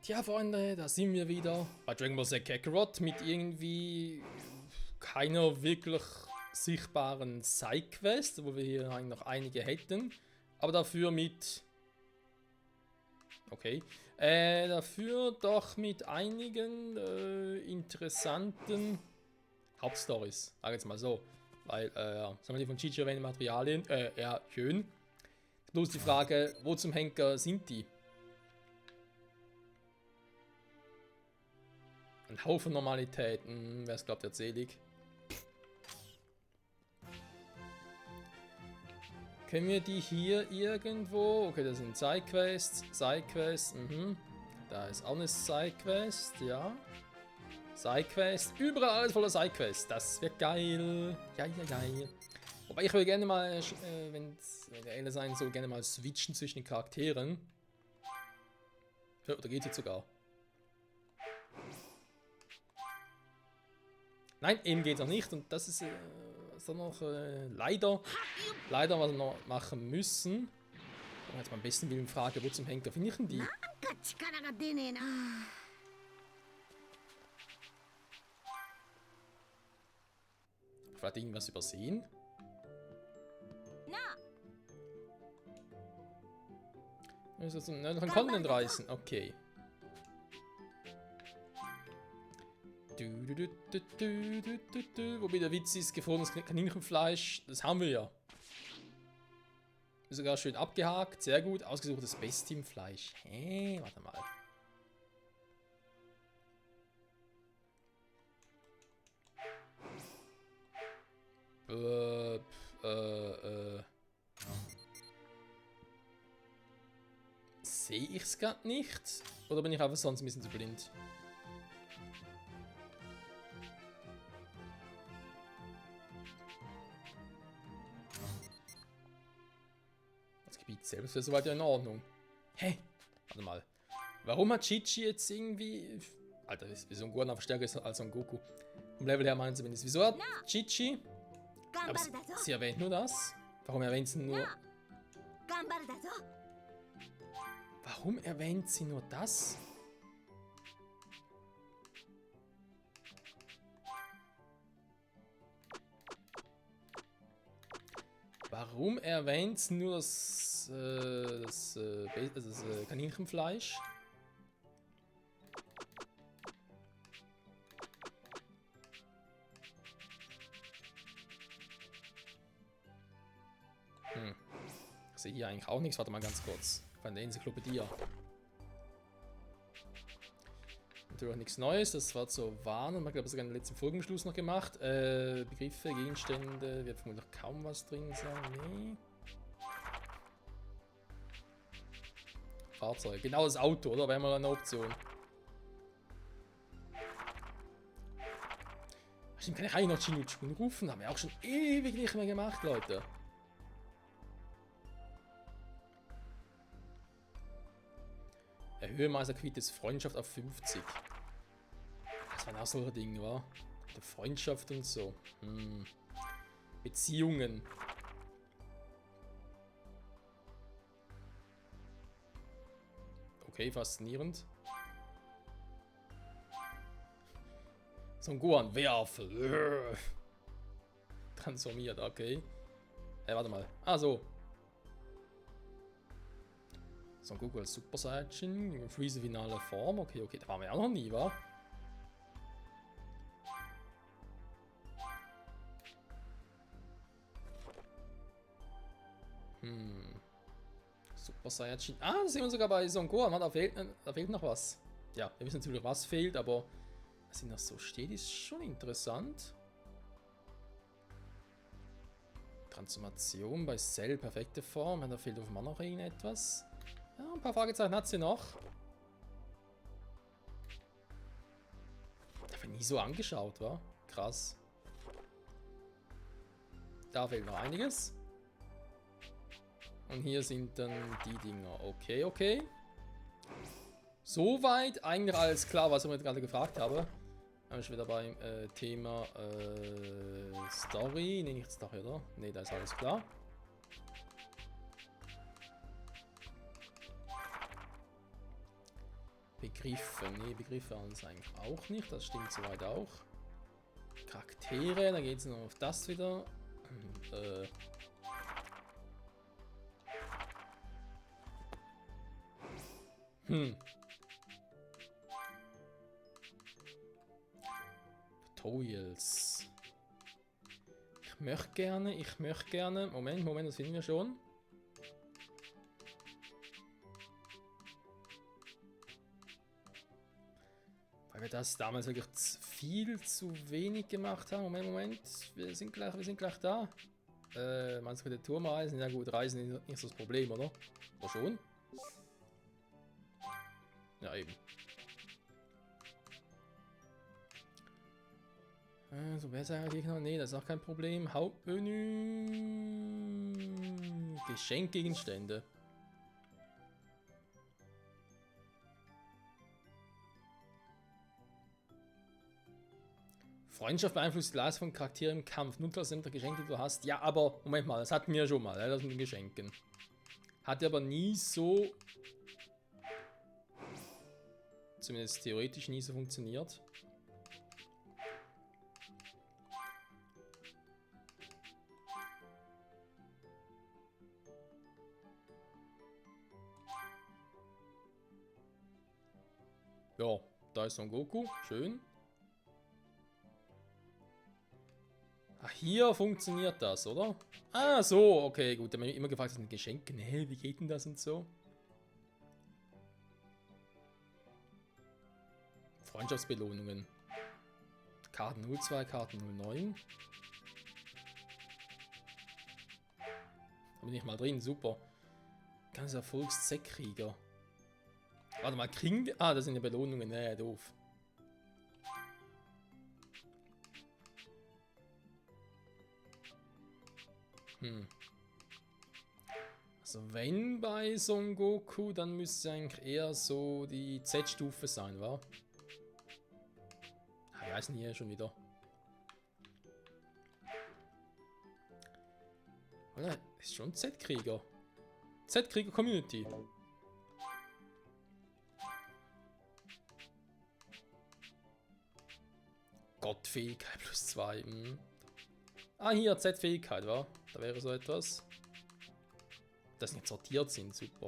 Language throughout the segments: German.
Ja, Freunde, da sind wir wieder bei Dragon Ball Z Kakarot mit irgendwie keiner wirklich sichtbaren Side-Quest, wo wir hier eigentlich noch einige hätten. Aber dafür mit... Okay. Dafür doch mit einigen interessanten Hauptstories. Sag jetzt mal so. Weil, sagen wir die von Chichi erwähnten Materialien, ja, schön. Bloß die Frage, wo zum Henker sind die? Ein Haufen Normalitäten, wer es glaubt, wird selig. Können wir die hier irgendwo? Okay, das sind Sidequests, Sidequests, Da ist auch eine Sidequest, ja. Sidequest, überall alles voller Sidequests, das wird geil. Ja. Wobei ich würde gerne mal, wenn der ehrlich sein soll, gerne mal switchen zwischen den Charakteren. Ja, oder geht jetzt sogar? Nein, eben geht es noch nicht und das ist so noch leider, was wir noch machen müssen. Und jetzt mal am besten Willen frage, wo zum Henker finde ich denn die? Vielleicht irgendwas übersehen? Ist das noch ein Kontinent reisen? Okay. Wobei der Witz ist, gefrorenes Kaninchenfleisch, das haben wir ja. Ist sogar schön abgehakt, sehr gut. Ausgesuchtes Bestienfleisch. Hä? Warte mal. Sehe ich es gerade nicht? Oder bin ich einfach sonst ein bisschen zu blind? Das Gebiet selbst wäre soweit ja in Ordnung. Hä? Warte mal. Warum hat Chichi jetzt irgendwie... Alter, wie so ein Gohan stärker ist als ein Goku. Vom Level her meinen zumindest. Wieso hat Chichi... Aber sie erwähnt nur das? Warum erwähnt sie nur... Warum erwähnt sie nur das? Warum erwähnt sie nur das Kaninchenfleisch? Ich sehe hier eigentlich auch nichts. Warte mal ganz kurz. Von der Enzyklopädie. Natürlich auch nichts Neues. Das war zur Warnung. Ich glaube, das sogar in der letzten Folge im Schluss noch gemacht. Begriffe, Gegenstände. Wird vermutlich kaum was drin sein. Nee. Fahrzeug. Genau das Auto, oder? Wäre mal eine Option. Stimmt, kann ich eigentlich noch Chinutschun rufen? Haben wir auch schon ewig nicht mehr gemacht, Leute. Erhöhe Meisterquittes Freundschaft auf 50. Das waren auch solche Dinge, wa? Der Freundschaft und so. Beziehungen. Okay, faszinierend. Son Gohan werfen. Transformiert, okay. Warte mal. Ah, so. Son Goku als Super Saiyajin, Freeze finale Form, okay, da waren wir ja noch nie, wa? Super Saiyajin, da sehen wir sogar bei Son Gohan, da fehlt noch was. Ja, wir wissen natürlich, was fehlt, aber was hier noch so steht, ist schon interessant. Transformation bei Cell, perfekte Form, da fehlt offenbar noch irgendetwas. Ja, ein paar Fragezeichen hat sie noch. Da habe ich nie so angeschaut, wa? Krass. Da fehlt noch einiges. Und hier sind dann die Dinger. Okay. Soweit eigentlich alles klar, was ich mir gerade gefragt habe. Dann bin ich wieder beim Thema Story. Ne, nicht Story, oder? Ne, da ist alles klar. Begriffe. Nee, Begriffe haben es eigentlich auch nicht. Das stimmt soweit auch. Charaktere, da geht es noch auf das wieder. Tutorials. Ich möchte gerne. Moment, das finden wir schon. Weil wir das damals wirklich viel zu wenig gemacht haben. Moment. Wir sind gleich da. Meinst du mit der Turmreisen? Ja gut, Reisen ist nicht so das Problem, oder? Oder schon? Ja, eben. So besser eigentlich noch. Nee, das ist auch kein Problem. Hauptmenü. Geschenkgegenstände. Freundschaft beeinflusst die Leistung von Charakteren im Kampf. Nutze das der Geschenke, die du hast. Ja, aber Moment mal, das hatten wir ja schon mal, das mit den Geschenken. Hat aber nie so. Zumindest theoretisch nie so funktioniert. Ja, da ist Son Goku. Schön. Ach, hier funktioniert das, oder? Ah, so, okay, gut. Da haben wir immer gefragt, was mit Geschenken. Hä, wie geht denn das und so? Freundschaftsbelohnungen. Karten 02, Karten 09. Da bin ich mal drin, super. Ganz Erfolgs-Z-Krieger. Warte mal, kriegen wir. Ah, das sind die Belohnungen. Nee, doof. Also wenn bei Son Goku, dann müsste eigentlich eher so die Z-Stufe sein, wa? Ah, wie heißen hier schon wieder? Oder? Ist schon Z-Krieger. Z-Krieger Community. Gottfähigkeit plus 2. Ah, hier Z-Fähigkeit, wa? Da wäre so etwas. Dass nicht sortiert sind, super.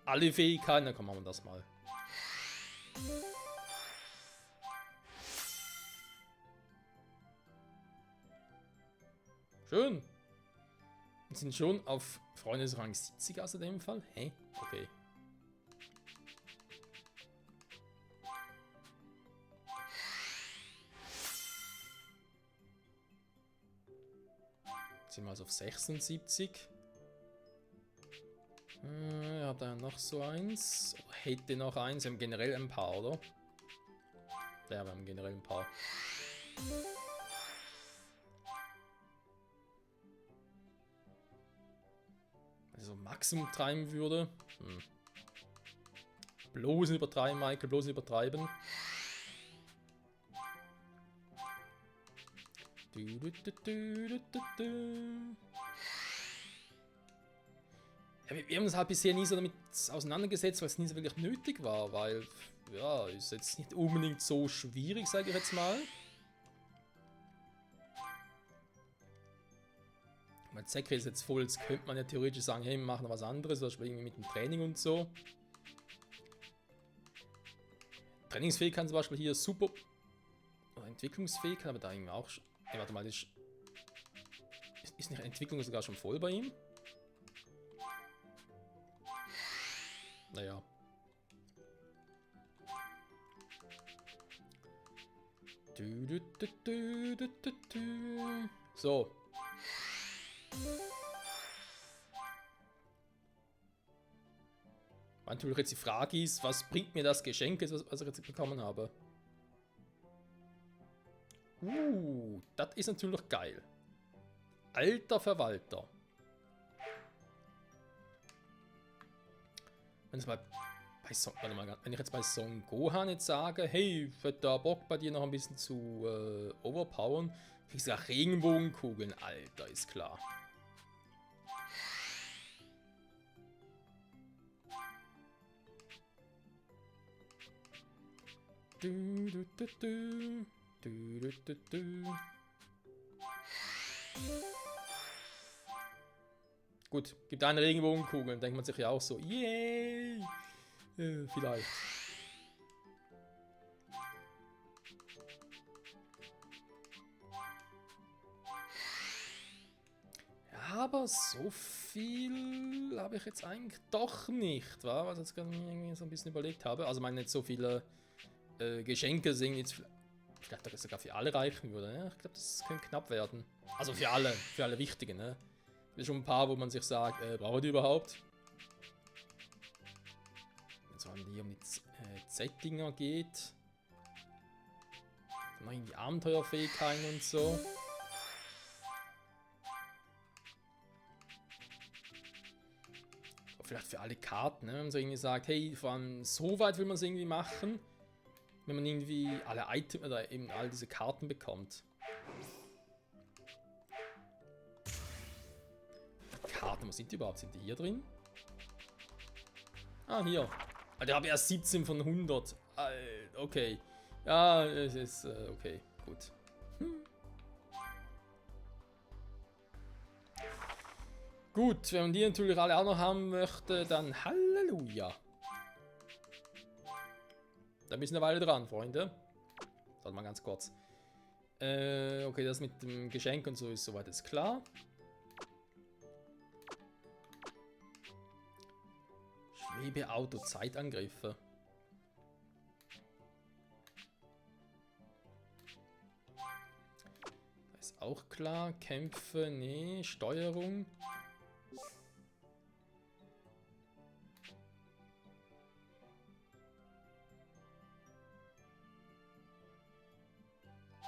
Alle Fähigkeiten, dann machen wir das mal. Schön. Wir sind schon auf Freundesrang 70 aus dem Fall. Hä? Okay. Sind wir also auf 76. Ich habe da noch so eins. Hätte noch eins. Wir haben generell ein paar, oder? Ja, wir haben generell ein paar. Also Maximum treiben würde. Bloß nicht übertreiben, Michael, bloß nicht übertreiben. Ja, wir haben uns halt bisher nie so damit auseinandergesetzt, weil es nie so wirklich nötig war, weil, ja, ist jetzt nicht unbedingt so schwierig, sage ich jetzt mal. Mein Zekri ist jetzt voll, jetzt könnte man ja theoretisch sagen, hey, wir machen noch was anderes, zum Beispiel irgendwie mit dem Training und so. Trainingsfähigkeit zum Beispiel hier super. Oder Entwicklungsfähigkeit, aber da irgendwie auch. Ja, warte mal, ist nicht Entwicklung sogar schon voll bei ihm? Naja. So. Natürlich jetzt die Frage ist, was bringt mir das Geschenk, was ich jetzt bekommen habe? Das ist natürlich geil. Alter Verwalter. Wenn ich jetzt bei Son Gohan jetzt sage, hey, ich hätte da Bock bei dir noch ein bisschen zu overpowern, kriegst du ja Regenbogenkugeln, Alter, ist klar. Du, du, du, du. Du, du, du, du. Gut, gibt eine Regenbogenkugel, denkt man sich ja auch so, yay! Vielleicht. Ja, aber so viel habe ich jetzt eigentlich doch nicht, wa? Was ich jetzt gerade irgendwie so ein bisschen überlegt habe. Also, ich meine, nicht so viele Geschenke sind jetzt vielleicht sogar für alle reichen würde. Ne? Ich glaube, das könnte knapp werden. Also für alle wichtigen. Ne? Es gibt schon ein paar, wo man sich sagt, brauchen die überhaupt? Wenn es um die Z-Dinger geht. Dann noch irgendwie Abenteuerfähigkeiten und so. Oder vielleicht für alle Karten, ne? Wenn man so irgendwie sagt, hey, vor allem so weit will man es irgendwie machen. Wenn man irgendwie alle Items oder eben all diese Karten bekommt. Karten, wo sind die überhaupt? Sind die hier drin? Ah, hier. Ah, der habe erst 17 von 100. Okay. Ja, es ist okay. Gut. Gut, wenn man die natürlich alle auch noch haben möchte, dann Halleluja. Da müssen wir eine Weile dran, Freunde. Warte mal ganz kurz. Okay, das mit dem Geschenk und so ist soweit jetzt klar. Schwebeauto-Zeitangriffe. Das ist auch klar. Kämpfe, nee. Steuerung.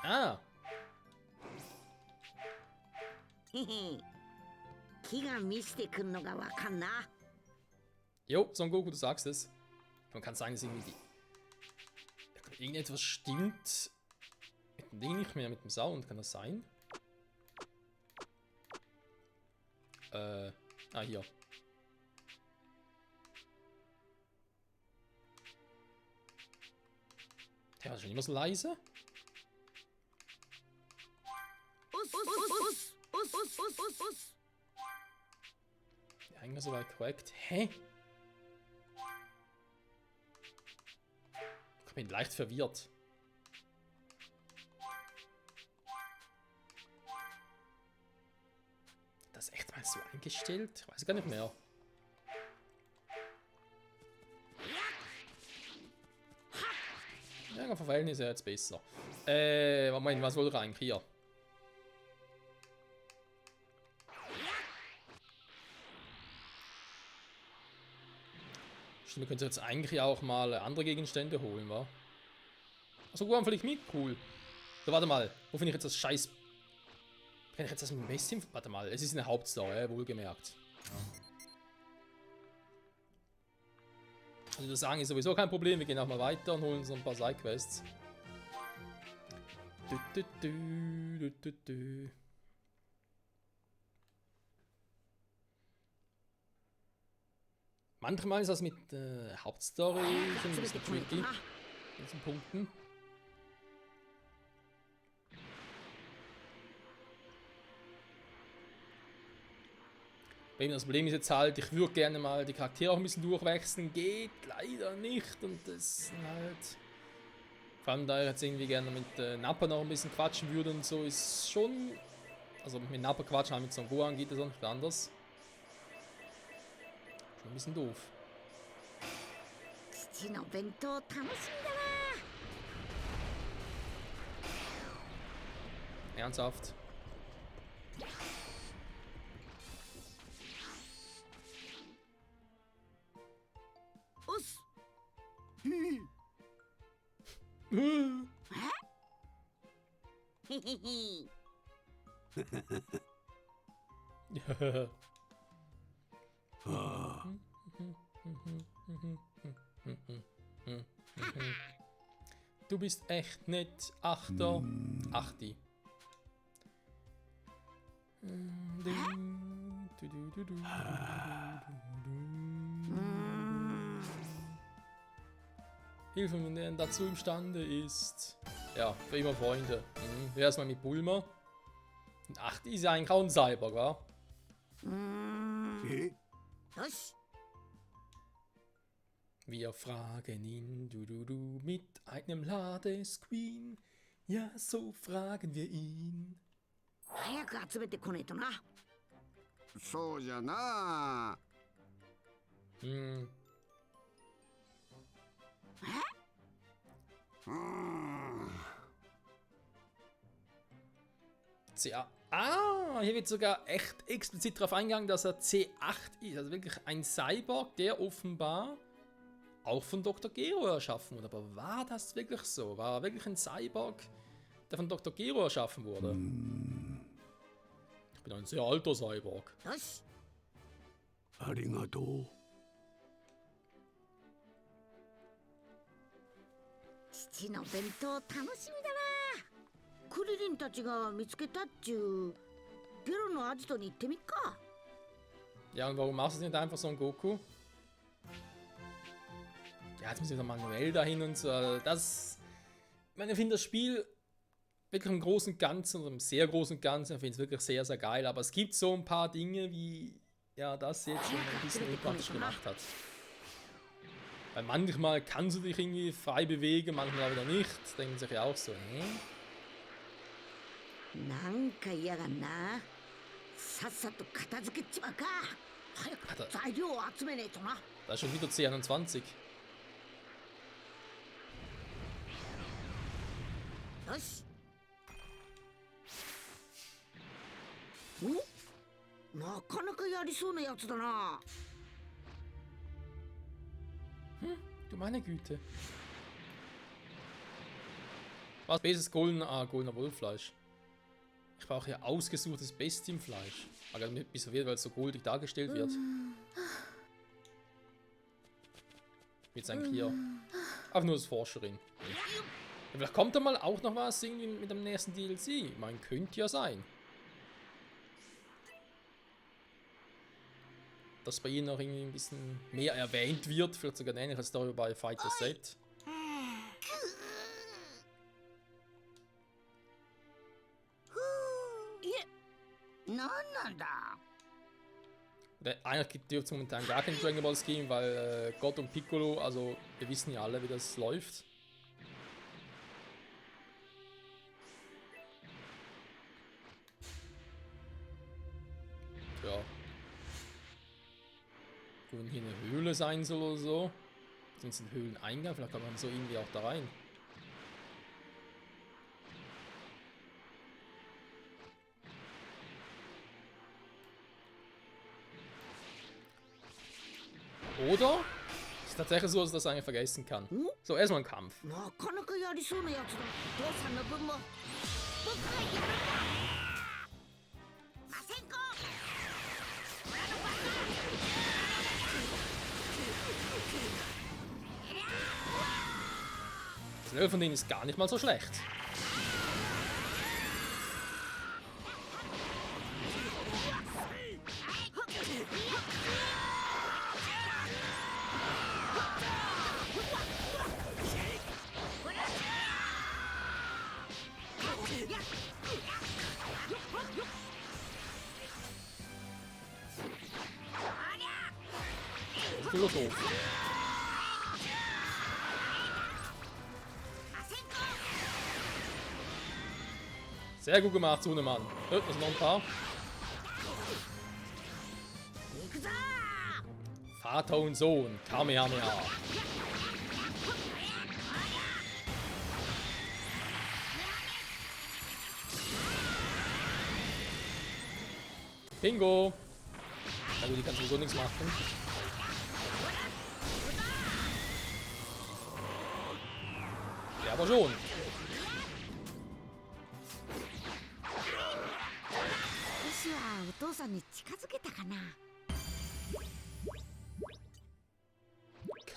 Ah! 木が見せてくんのがわかんな。 Jo, Son Goku, du sagst es. Man kann sagen, dass irgendwie irgendetwas stimmt mit dem Ding nicht mehr, mit dem Sound. Kann das sein? Hier. Der war schon immer so leise. Ja, immer so weit korrekt. Hä? Ich bin leicht verwirrt. Das ist echt mal so eingestellt? Ich weiß gar nicht mehr. Ja, vom Verhältnis her jetzt besser. Moment, was wohl rein? Hier. Wir können jetzt eigentlich auch mal andere Gegenstände holen, wa? Achso, gut, vielleicht mit, cool. So, warte mal, wo finde ich jetzt das Scheiß... Kann ich jetzt das ein bisschen... Warte mal, es ist eine Hauptstory, wohlgemerkt. Also ich würde sagen, ist sowieso kein Problem, wir gehen auch mal weiter und holen uns noch ein paar Sidequests. Manchmal ist das mit Hauptstory schon ein bisschen tricky. In diesen Punkten. Das Problem ist jetzt halt, ich würde gerne mal die Charaktere auch ein bisschen durchwechseln. Geht leider nicht. Und das halt. Vor allem, da ich jetzt irgendwie gerne mit Nappa noch ein bisschen quatschen würde und so, ist schon. Also mit Nappa quatschen, halt mit Son Gohan geht das auch nicht anders. Schon ein bisschen doof. Ernsthaft? Du bist echt nett, Achter. Achti. Hilfe, wenn er dazu imstande ist. Ja, für immer Freunde. Wie erstmal mit Bulma. Und ach, die ist ja eigentlich auch ein Cyborg, wa? よし Wir fragen ihn, mit einem Ladescreen. Ja, so fragen wir ihn. 早く集めてこねえとな。そうじゃな。 Hm. うん。 C8. Ah, hier wird sogar echt explizit darauf eingegangen, dass er C8 ist. Also wirklich ein Cyborg, der offenbar auch von Dr. Gero erschaffen wurde. Aber war das wirklich so? War er wirklich ein Cyborg, der von Dr. Gero erschaffen wurde? Ich bin ein sehr alter Cyborg. よし ありがとう。 父の弁当楽しみだな。クリリンたちが見つけたっちゅうゲロのアジトに行ってみっか。 Ja, und warum machst du nicht einfach so ein Goku? Ja, jetzt muss ich wieder manuell dahin und so. Das. Ich meine, ich finde das Spiel wirklich im Großen und Ganzen, oder im sehr Großen und Ganzen, ich finde es wirklich sehr, sehr geil. Aber es gibt so ein paar Dinge, wie ja, das jetzt ein bisschen unpraktisch gemacht hat. Weil manchmal kannst du dich irgendwie frei bewegen, manchmal wieder nicht. Denken sich ja auch so, hä? なんか嫌がんな。さっさと片付けちまうか。早く材料を集めねえとな。 Da ist schon wieder C21. よし。お、なかなかやりそうなやつだな。 Du meine Güte. Was? Bestes goldener Wollfleisch. Ich brauche hier ausgesuchtes Bestienfleisch. Aber bis verwirrt, weil es so goldig dargestellt wird. Jetzt eigentlich hier. Einfach nur als Forscherin. Ja, vielleicht kommt da mal auch noch was irgendwie mit dem nächsten DLC. Ich meine, könnte ja sein. Dass bei ihnen noch irgendwie ein bisschen mehr erwähnt wird. Vielleicht sogar eine ähnliche Story bei Fighter Z. なんなんだ。 Eigentlich gibt es momentan gar kein Dragon Ball Scheme, weil Gott und Piccolo, also wir wissen ja alle, wie das läuft. Ja. Wenn hier eine Höhle sein soll oder so. Sonst ein Höhleneingang, vielleicht kann man so irgendwie auch da rein. Oder ist tatsächlich so, dass ich das eigentlich vergessen kann. So, erstmal ein Kampf. なかなかやりそうなやつだ。父さんの分も僕がやるんだ。マセンコ。村のバカ。 Das Level von denen ist gar nicht mal so schlecht. Philosoph. Sehr gut gemacht, Sunemann. Das sind noch ein paar. Vater und Sohn, Kamehameha. Bingo! Na gut, die kann sowieso nichts machen. Ja, aber schon.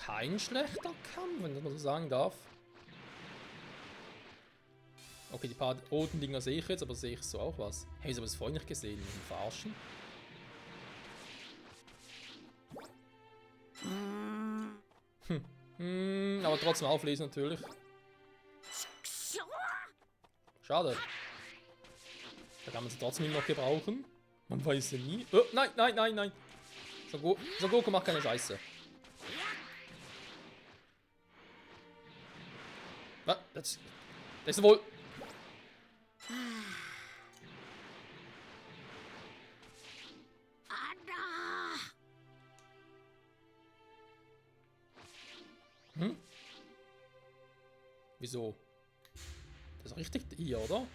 Kein schlechter Kampf, wenn man so sagen darf. Okay, die paar roten Dinger sehe ich jetzt, aber sehe ich so auch was? Hey, ich habe das vorhin nicht gesehen. Mit dem Verarschen? Aber trotzdem auflesen natürlich. くしょう Schade. Da kann man sie trotzdem noch gebrauchen. Man weiß ja nie. Oh, nein, nein, nein, nein. Son Goku macht keine Scheiße. Was? Das ist wohl... Hm? Wieso? Das ist richtig hier, oder?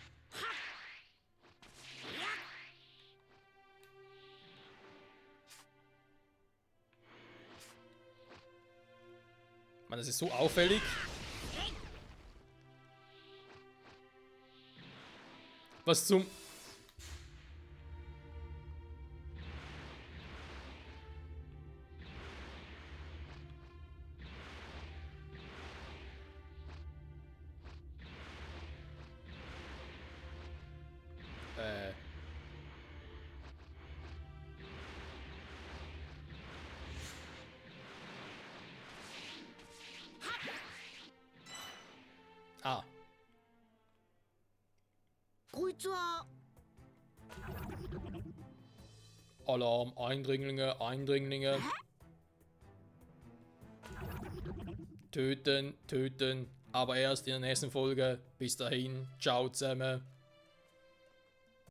Ich meine, das ist so auffällig. Was zum... Ah. こいつは Alarm, Eindringlinge, Eindringlinge. Töten, töten. Aber erst in der nächsten Folge. Bis dahin. Ciao zusammen.